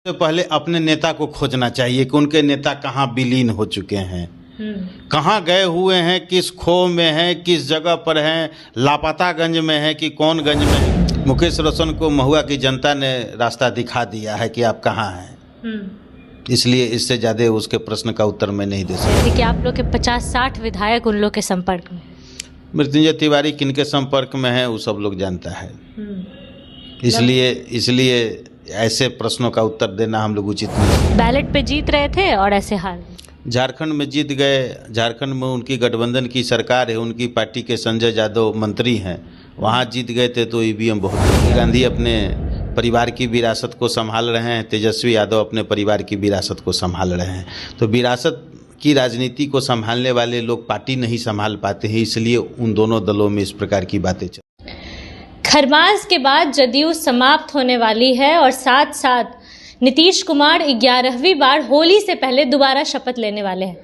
सबसे पहले अपने नेता को खोजना चाहिए कि उनके नेता कहाँ विलीन हो चुके हैं, कहाँ गए हुए हैं, किस खो में हैं, किस जगह पर हैं, लापतागंज में है कि कौन गंज में है। मुकेश रोशन को महुआ की जनता ने रास्ता दिखा दिया है कि आप कहाँ हैं, इसलिए इससे ज़्यादा उसके प्रश्न का उत्तर मैं नहीं दे सकता। कि आप लोग के 50-60 विधायक उन लोग के संपर्क में। मृत्युंजय तिवारी किनके संपर्क में है वो सब लोग जानता है, इसलिए ऐसे प्रश्नों का उत्तर देना हम लोग उचित नहीं। बैलेट पे जीत रहे थे और ऐसे हाल झारखंड में जीत गए। झारखंड में उनकी गठबंधन की सरकार है, उनकी पार्टी के संजय यादव मंत्री हैं, वहाँ जीत गए थे तो ईवीएम बहुत। गांधी अपने परिवार की विरासत को संभाल रहे हैं, तेजस्वी यादव अपने परिवार की विरासत को संभाल रहे हैं। तो विरासत की राजनीति को संभालने वाले लोग पार्टी नहीं संभाल पाते हैं, इसलिए उन दोनों दलों में इस प्रकार की बातें चल। खरमास के बाद जदयू समाप्त होने वाली है और साथ साथ नीतीश कुमार 11वीं बार होली से पहले दोबारा शपथ लेने वाले हैं।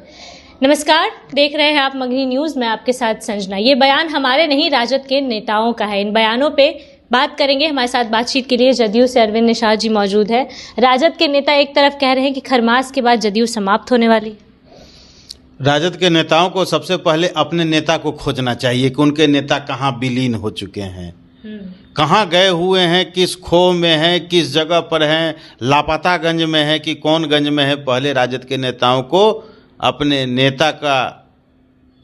नमस्कार, देख रहे हैं आप मगही न्यूज़, मैं आपके साथ संजना। ये बयान हमारे नहीं, राजद के नेताओं का है। इन बयानों पे बात करेंगे। हमारे साथ बातचीत के लिए जदयू से अरविंद निषाद जी मौजूद है। राजद के नेता एक तरफ कह रहे हैं कि खरमास के बाद जदयू समाप्त होने वाली है। राजद के नेताओं को सबसे पहले अपने नेता को खोजना चाहिए कि उनके नेता कहाँ विलीन हो चुके हैं, कहाँ गए हुए हैं, किस खो में हैं, किस जगह पर हैं, लापतागंज में है कि कौन गंज में है। पहले राजद के नेताओं को अपने नेता का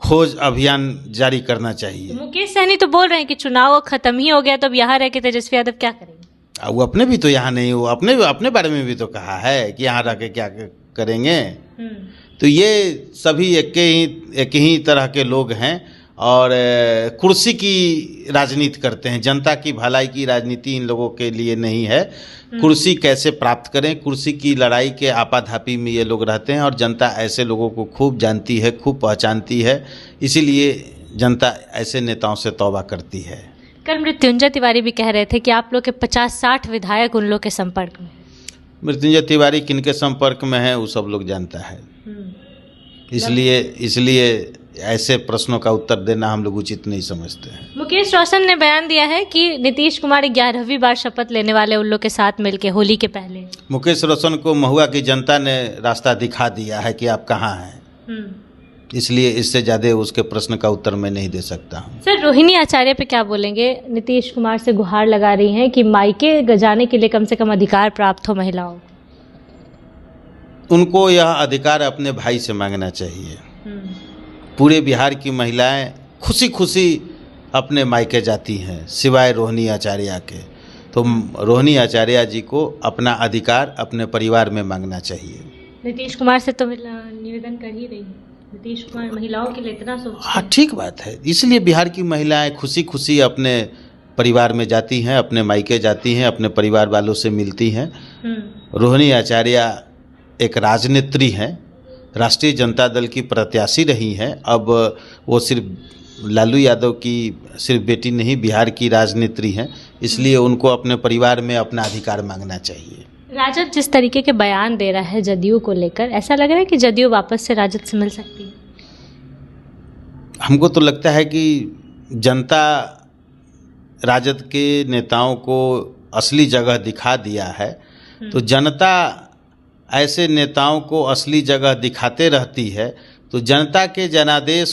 खोज अभियान जारी करना चाहिए। मुकेश सहनी तो बोल रहे हैं कि चुनाव खत्म ही हो गया, तो अब यहाँ रह के तेजस्वी यादव क्या करेंगे? वो अपने भी तो यहाँ नहीं, वो अपने बारे में भी तो कहा है कि यहाँ रह के क्या करेंगे। तो ये सभी एक ही तरह के लोग हैं और कुर्सी की राजनीति करते हैं। जनता की भलाई की राजनीति इन लोगों के लिए नहीं है। कुर्सी कैसे प्राप्त करें, कुर्सी की लड़ाई के आपाधापी में ये लोग रहते हैं और जनता ऐसे लोगों को खूब जानती है, खूब पहचानती है, इसीलिए जनता ऐसे नेताओं से तौबा करती है। कल मृत्युंजय तिवारी भी कह रहे थे कि आप लोग के 50-60 विधायक उन लोग के संपर्क में। मृत्युंजय तिवारी किनके संपर्क में है वो सब लोग जानता है, इसलिए ऐसे प्रश्नों का उत्तर देना हम लोग उचित नहीं समझते हैं। मुकेश रोशन ने बयान दिया है कि नीतीश कुमार 11वीं बार शपथ लेने वाले उन लोग के साथ मिलकर होली के पहले। मुकेश रोशन को महुआ की जनता ने रास्ता दिखा दिया है कि आप कहाँ हैं, इसलिए इससे ज़्यादा उसके प्रश्न का उत्तर मैं नहीं दे सकता हूँ। सर, रोहिणी आचार्य पे क्या बोलेंगे? नीतीश कुमार से गुहार लगा रही हैं कि मायके गजाने के लिए कम से कम अधिकार प्राप्त हो महिलाओं। उनको यह अधिकार अपने भाई से मांगना चाहिए। पूरे बिहार की महिलाएं खुशी खुशी अपने मायके जाती हैं सिवाय रोहिणी आचार्य के। तो रोहिणी आचार्य जी को अपना अधिकार अपने परिवार में मांगना चाहिए। नीतीश कुमार से तो निवेदन कर ही रही है। नीतीश कुमार महिलाओं के लिए इतना सोचते हैं। हाँ, ठीक बात है। इसलिए बिहार की महिलाएं खुशी खुशी अपने परिवार में जाती हैं, अपने मायके जाती हैं, अपने परिवार वालों से मिलती हैं। रोहिणी आचार्य एक राजनेत्री हैं, राष्ट्रीय जनता दल की प्रत्याशी रही हैं। अब वो सिर्फ लालू यादव की सिर्फ बेटी नहीं, बिहार की राजनेत्री हैं, इसलिए उनको अपने परिवार में अपना अधिकार मांगना चाहिए। राजद जिस तरीके के बयान दे रहा है जदयू को लेकर, ऐसा लग रहा है कि जदयू वापस से राजद से मिल सकती है? हमको तो लगता है कि जनता राजद के नेताओं को असली जगह दिखा दिया है, तो जनता ऐसे नेताओं को असली जगह दिखाते रहती है। तो जनता के जनादेश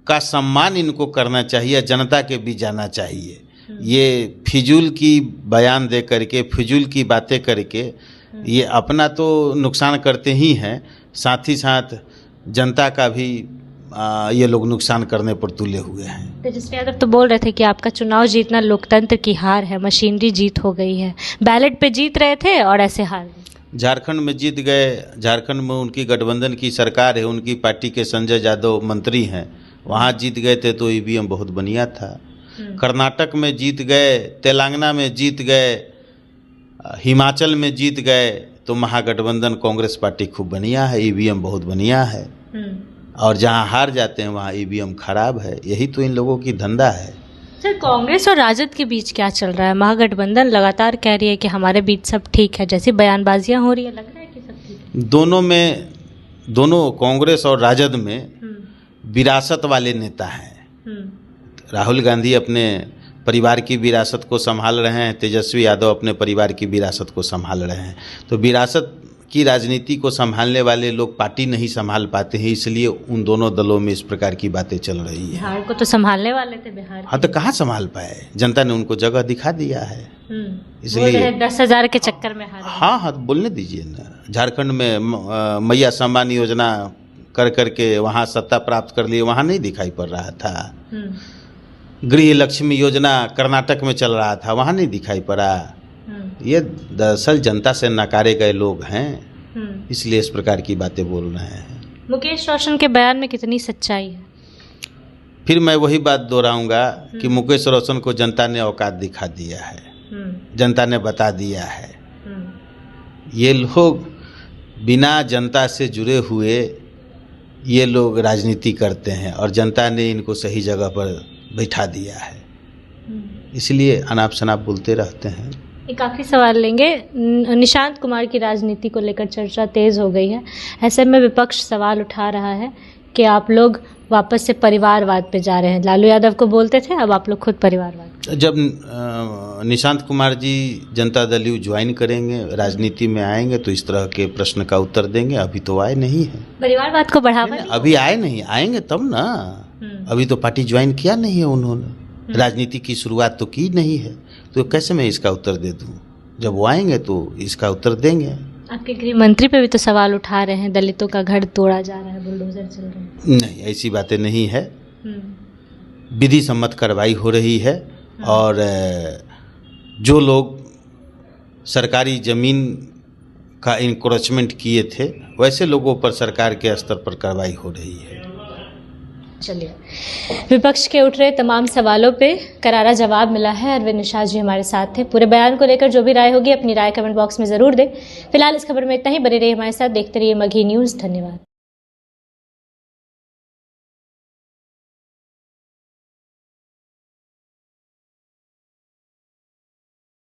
का सम्मान इनको करना चाहिए, जनता के भी जाना चाहिए। ये फिजूल की बयान दे करके, फिजूल की बातें करके ये अपना तो नुकसान करते ही हैं, साथ ही साथ जनता का भी ये लोग नुकसान करने पर तुले हुए हैं। तेजस्वी यादव तो बोल रहे थे कि आपका चुनाव जीतना लोकतंत्र की हार है, मशीनरी जीत हो गई है। बैलेट पे जीत रहे थे और ऐसे हार। झारखंड में जीत गए। झारखंड में उनकी गठबंधन की सरकार है, उनकी पार्टी के संजय यादव मंत्री हैं, वहाँ जीत गए थे तो ईवीएम बहुत बढ़िया था। कर्नाटक में जीत गए, तेलंगाना में जीत गए, हिमाचल में जीत गए, तो महागठबंधन कांग्रेस पार्टी खूब बढ़िया है, ईवीएम बहुत बढ़िया है। और जहाँ हार जाते हैं वहाँ ईवीएम खराब है। यही तो इन लोगों की धंधा है। सर, कांग्रेस और राजद के बीच क्या चल रहा है? महागठबंधन लगातार कह रही है कि हमारे बीच सब ठीक है, जैसी बयानबाजियां हो रही है, लग रहा है कि सब ठीक है। दोनों कांग्रेस और राजद में विरासत वाले नेता हैं। राहुल गांधी अपने परिवार की विरासत को संभाल रहे हैं, तेजस्वी यादव अपने परिवार की विरासत को संभाल रहे हैं। तो विरासत की राजनीति को संभालने वाले लोग पार्टी नहीं संभाल पाते हैं, इसलिए उन दोनों दलों में इस प्रकार की बातें चल रही है। बिहार को तो संभालने वाले थे, बिहार हाँ, तो कहाँ संभाल पाए? जनता ने उनको जगह दिखा दिया है, इसलिए 10,000 के चक्कर में हार गए। हाँ, बोलने दीजिए ना। झारखंड में मैया सम्मान योजना कर करके वहाँ सत्ता प्राप्त कर लिए, वहाँ नहीं दिखाई पड़ रहा था। गृह लक्ष्मी योजना कर्नाटक में चल रहा था, वहाँ नहीं दिखाई पड़ा। ये दरअसल जनता से नकारे गए लोग हैं, इसलिए इस प्रकार की बातें बोल रहे हैं। मुकेश रोशन के बयान में कितनी सच्चाई है? फिर मैं वही बात दोहराऊंगा कि मुकेश रोशन को जनता ने औकात दिखा दिया है, जनता ने बता दिया है। ये लोग बिना जनता से जुड़े हुए ये लोग राजनीति करते हैं और जनता ने इनको सही जगह पर बैठा दिया है, इसलिए अनाप शनाप बोलते रहते हैं। एक आखिरी सवाल लेंगे। निशांत कुमार की राजनीति को लेकर चर्चा तेज हो गई है, ऐसे में विपक्ष सवाल उठा रहा है कि आप लोग वापस से परिवारवाद पे जा रहे हैं। लालू यादव को बोलते थे, अब आप लोग खुद परिवारवाद। जब निशांत कुमार जी जनता दल यू ज्वाइन करेंगे, राजनीति में आएंगे, तो इस तरह के प्रश्न का उत्तर देंगे। अभी तो आए नहीं है, परिवारवाद को बढ़ावा अभी आए नहीं, आएंगे तब ना। अभी तो पार्टी ज्वाइन किया नहीं है उन्होंने, राजनीति की शुरुआत तो की नहीं है, तो कैसे मैं इसका उत्तर दे दूं? जब वो आएंगे तो इसका उत्तर देंगे। आपके गृह मंत्री पे भी तो सवाल उठा रहे हैं, दलितों का घर तोड़ा जा रहा है, बुलडोजर चल रहे हैं। नहीं, ऐसी बातें नहीं है, विधि सम्मत कार्रवाई हो रही है। और जो लोग सरकारी ज़मीन का इंक्रोचमेंट किए थे, वैसे लोगों पर सरकार के स्तर पर कार्रवाई हो रही है। चलिए, विपक्ष के उठ रहे तमाम सवालों पे करारा जवाब मिला है। अरविंद निषाद जी हमारे साथ थे। पूरे बयान को लेकर जो भी राय होगी अपनी राय कमेंट बॉक्स में ज़रूर दें। फिलहाल इस खबर में इतना ही। बने रहिए हमारे साथ, देखते रहिए मगही न्यूज़। धन्यवाद।